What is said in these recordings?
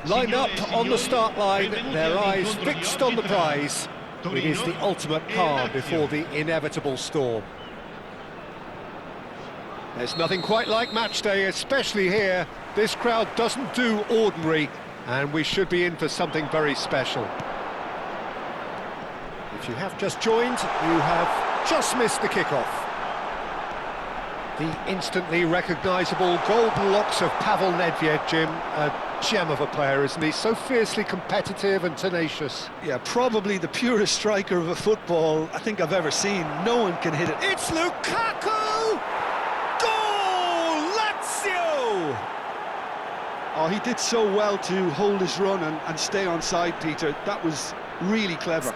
Lined up on the start line, their eyes fixed on the prize. It is the ultimate calm before the inevitable storm. There's nothing quite like match day, especially here. This crowd doesn't do ordinary, and we should be in for something very special. If you have just joined, you have just missed the kickoff. The instantly recognisable golden locks of Pavel Nedved, Jim, a gem of a player, isn't he? So fiercely competitive and tenacious. Yeah, probably the purest striker of a football I think I've ever seen. No one can hit it. It's Lukaku! Goal! Lazio! Oh, he did so well to hold his run and stay on side, Peter. That was really clever.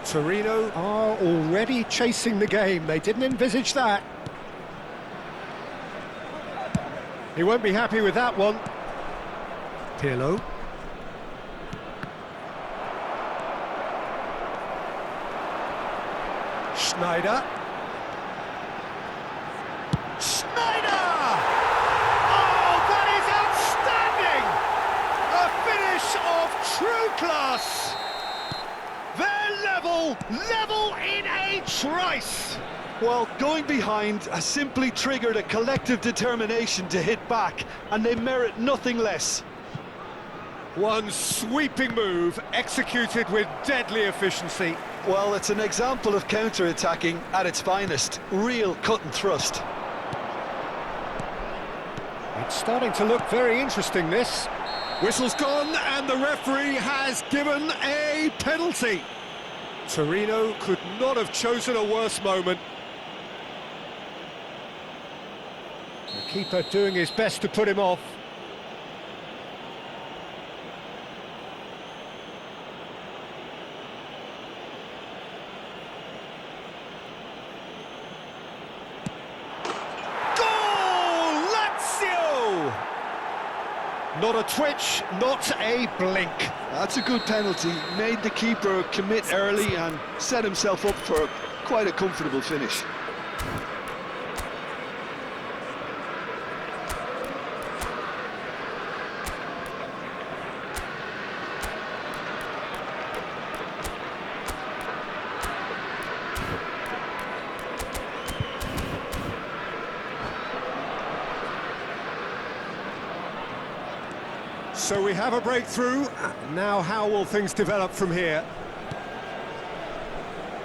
Torino are already chasing the game. They didn't envisage that. He won't be happy with that one. Pirlo. Schneider. Schneider! Oh, that is outstanding! A finish of true class. They're level in a trice! Well, going behind has simply triggered a collective determination to hit back, and they merit nothing less. One sweeping move, executed with deadly efficiency. Well, it's an example of counter-attacking at its finest. Real cut and thrust. It's starting to look very interesting, this. Whistle's gone, and the referee has given a penalty. Torino could not have chosen a worse moment. The keeper doing his best to put him off. Goal! Lazio! Not a twitch, not a blink. That's a good penalty. Made the keeper commit early and set himself up for quite a comfortable finish. So we have a breakthrough. Now how will things develop from here?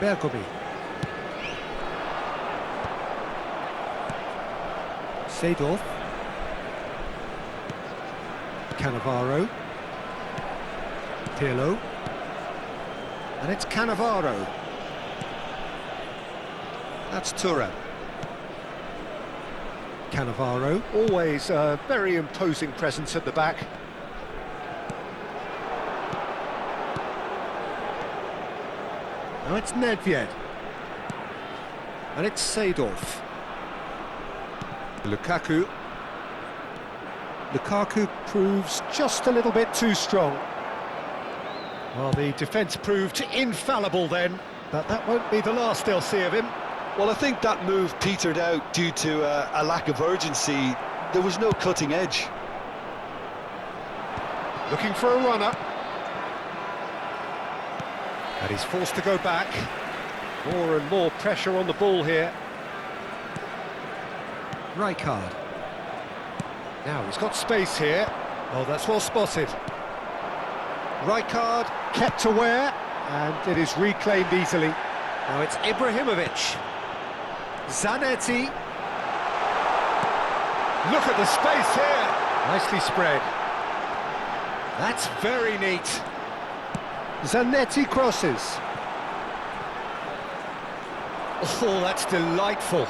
Bergomi. Seedorf. Cannavaro. Pirlo. And it's Cannavaro. That's Thuram. Cannavaro, always a very imposing presence at the back. Now it's Nedved. And it's Seedorf. Lukaku. Lukaku proves just a little bit too strong. Well, the defence proved infallible then, but that won't be the last they'll see of him. Well, I think that move petered out due to a lack of urgency. There was no cutting edge. Looking for a run-up. And he's forced to go back. More and more pressure on the ball here. Rijkaard. Now he's got space here. Oh, that's well spotted. Rijkaard kept aware, and it is reclaimed easily. Now it's Ibrahimovic. Zanetti. Look at the space here. Nicely spread. That's very neat. Zanetti crosses. Oh, that's delightful.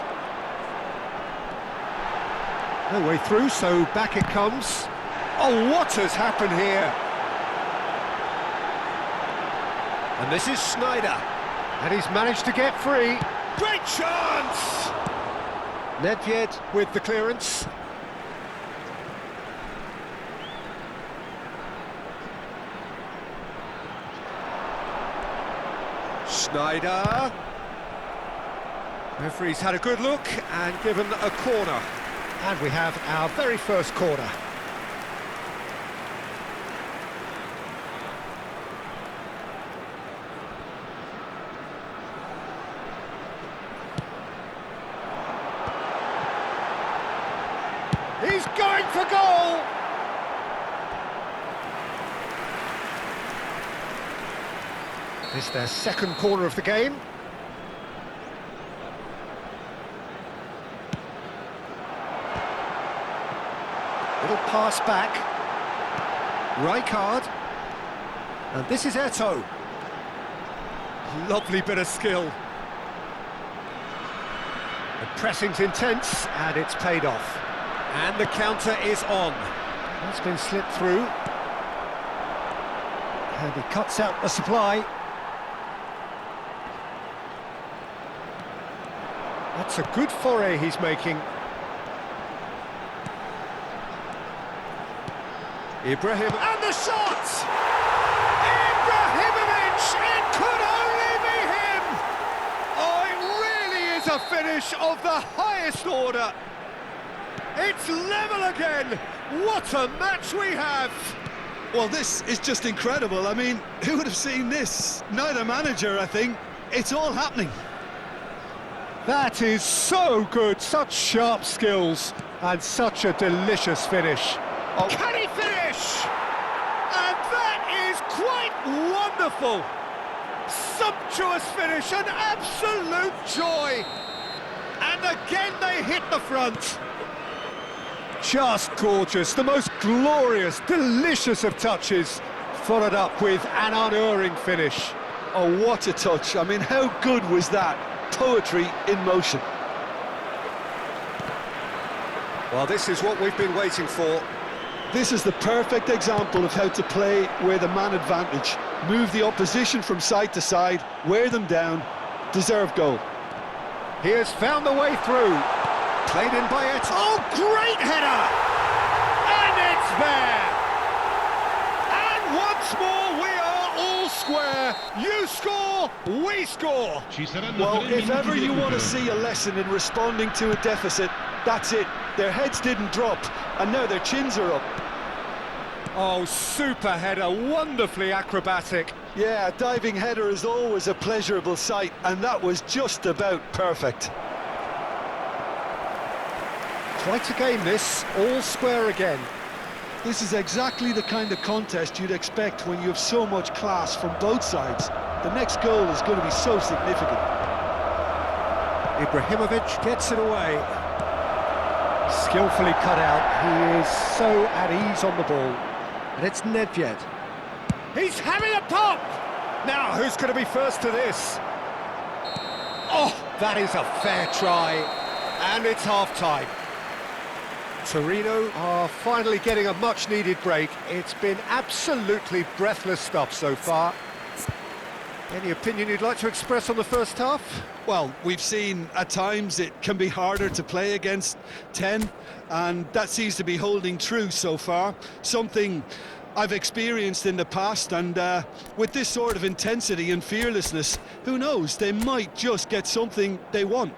No way through, so back it comes. Oh, what has happened here? And this is Schneider. And he's managed to get free. Great chance! Nedved with the clearance. Schneider. Referee's had a good look and given a corner. And we have our very first corner. He's going for goal! This is their second corner of the game. Little pass back. Rijkaard. And this is Eto'o. Lovely bit of skill. The pressing's intense, and it's paid off. And the counter is on. That's been slipped through. And he cuts out the supply. That's a good foray he's making. Ibrahim, and the shot! Ibrahimovic! It could only be him! Oh, it really is a finish of the highest order. It's level again! What a match we have! Well, this is just incredible. I mean, who would have seen this? Neither manager, I think. It's all happening. That is so good, such sharp skills, and such a delicious finish. Oh. Can he finish? And that is quite wonderful! Sumptuous finish, an absolute joy! And again they hit the front. Just gorgeous, the most glorious, delicious of touches, followed up with an unerring finish. Oh, what a touch. I mean, how good was that? Poetry in motion. Well, this is what we've been waiting for. This is the perfect example of how to play with a man advantage. Move the opposition from side to side, wear them down, deserve goal. He has found the way through. Played in by Eto'o. Oh, great header! And it's there! And once more we are all square. You score, we score. Well, if ever you want to see a lesson in responding to a deficit, that's it. Their heads didn't drop, and now their chins are up. Oh, super header, wonderfully acrobatic. Yeah, a diving header is always a pleasurable sight, and that was just about perfect. Quite a game this, all square again. This is exactly the kind of contest you'd expect when you have so much class from both sides. The next goal is going to be so significant. Ibrahimovic gets it away. Skillfully cut out, he is so at ease on the ball. And it's Nedved. He's having a pop! Now, who's going to be first to this? Oh, that is a fair try. And it's half-time. Torino are finally getting a much-needed break. It's been absolutely breathless stuff so far. Any opinion you'd like to express on the first half? Well, we've seen at times it can be harder to play against 10, and that seems to be holding true so far. Something I've experienced in the past, and with this sort of intensity and fearlessness, who knows, they might just get something they want.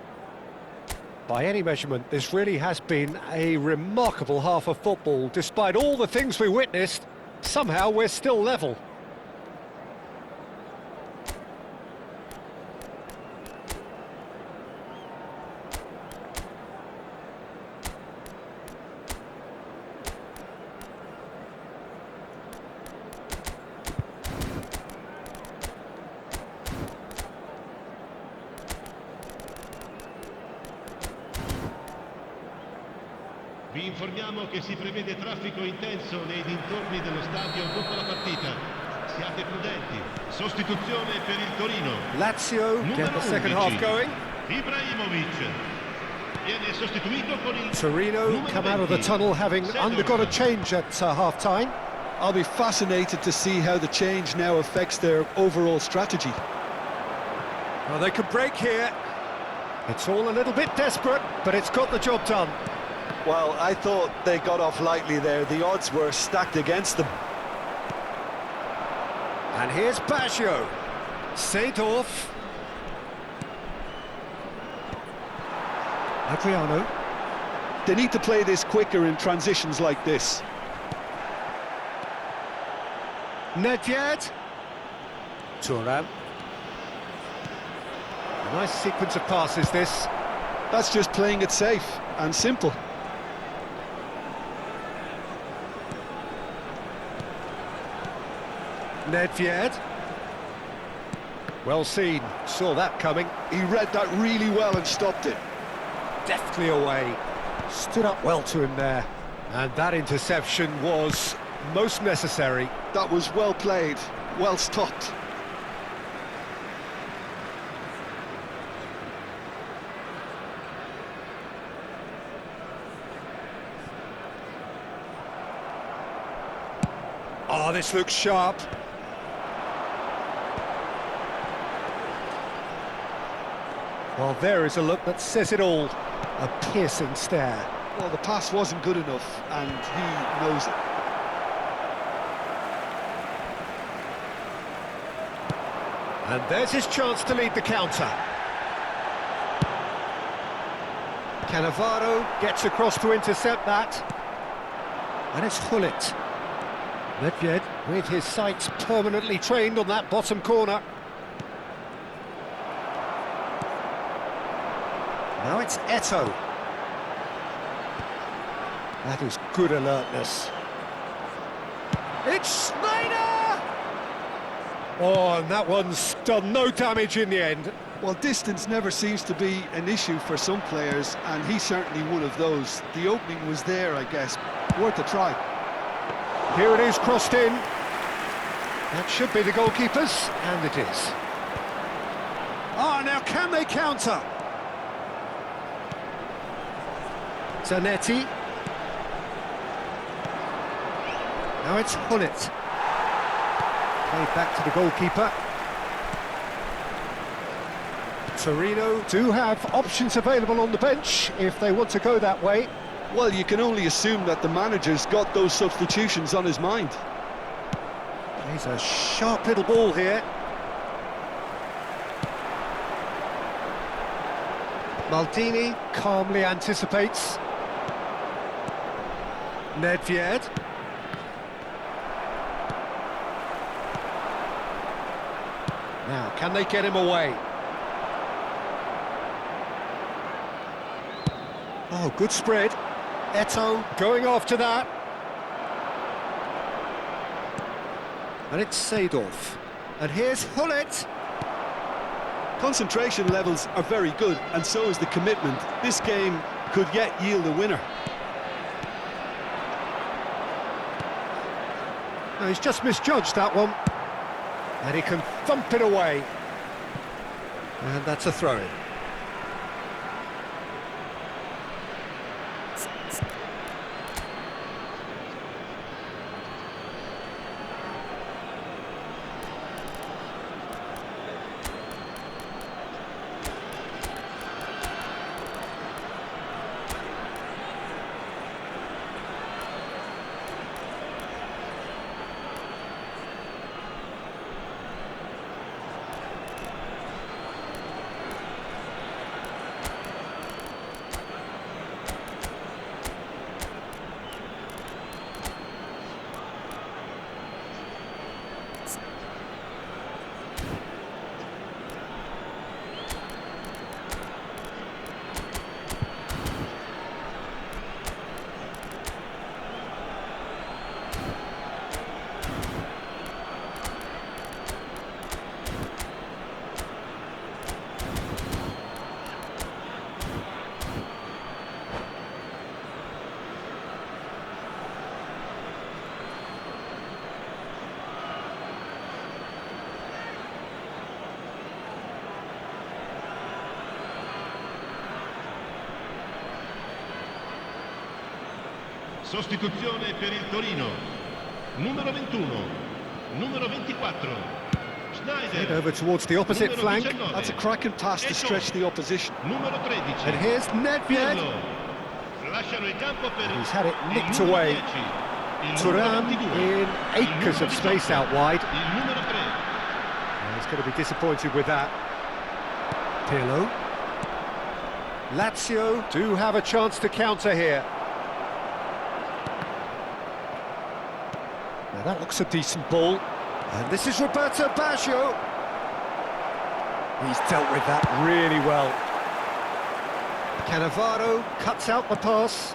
By any measurement, this really has been a remarkable half of football. Despite all the things we witnessed, somehow we're still level. informiamo che si prevede traffico intenso nei dintorni dello stadio dopo la partita. Siate prudenti. Sostituzione per il Torino. Lazio get the second half going. Ibrahimovic viene sostituito con il Torino numero come out of the 20, tunnel having Seedorf. undergone a change at half-time. I'll be fascinated to see how the change now affects their overall strategy. Well, they could break here. It's all a little bit desperate, but it's got the job done. Well, I thought they got off lightly there. The odds were stacked against them. And here's Baggio. Seedorf. Adriano. They need to play this quicker in transitions like this. Nedved. Thuram. A nice sequence of passes, this. That's just playing it safe and simple. Nedved. Well seen, saw that coming. He read that really well and stopped it. Deftly away. Stood up well to him there. And that interception was most necessary. That was well played, well stopped. Oh, this looks sharp. Well, there is a look that says it all. A piercing stare. Well, the pass wasn't good enough, and he knows it. And there's his chance to lead the counter. Cannavaro gets across to intercept that. And it's Hullet. Nedved with his sights permanently trained on that bottom corner. Now it's Eto'o. That is good alertness. It's Snyder! Oh, and that one's done no damage in the end. Well, distance never seems to be an issue for some players, and he's certainly one of those. The opening was there, I guess. Worth a try. Here it is, crossed in. That should be the goalkeeper's, and it is. Ah, now can they counter? Zanetti. Now it's Hullet. Played back to the goalkeeper. Torino do have options available on the bench if they want to go that way. Well, you can only assume that the manager's got those substitutions on his mind. He's a sharp little ball here. Maldini calmly anticipates. Nedved. Now, can they get him away? Oh, good spread. Eto'o going after that. And it's Seedorf. And here's Hullet. Concentration levels are very good, and so is the commitment. This game could yet yield a winner. No, he's just misjudged that one. And he can thump it away. And that's a throw-in. Sostituzione per il Torino. Numero 21, numero 24. Head Schneider. over towards the opposite Numero flank. 19. That's a cracking pass to stretch the opposition. Numero 13. And here's Nedved. Pirlo. Lasciano il campo per He's had it il nicked numero away. 10. Il numero Thuram 22. in acres of space out wide. Il numero 3. He's going to be disappointed with that. Pirlo. Lazio do have a chance to counter here. Now that looks a decent ball. And this is Roberto Baggio. He's dealt with that really well. Cannavaro cuts out the pass.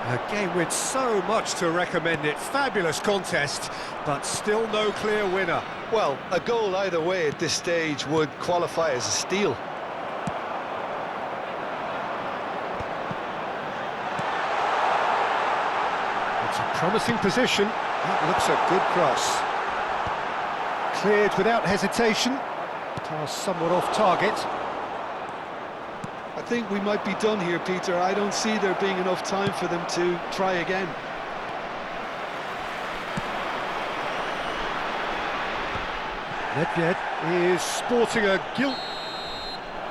A game with so much to recommend it. Fabulous contest, but still no clear winner. Well, a goal either way at this stage would qualify as a steal. It's a promising position. That looks a good cross. Cleared without hesitation. Pass somewhat off target. I think we might be done here, Peter. I don't see there being enough time for them to try again. Nedved is sporting a gilt.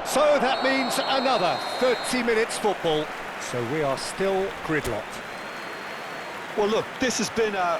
So that means another 30 minutes football. So we are still gridlocked. Well, look, this has been a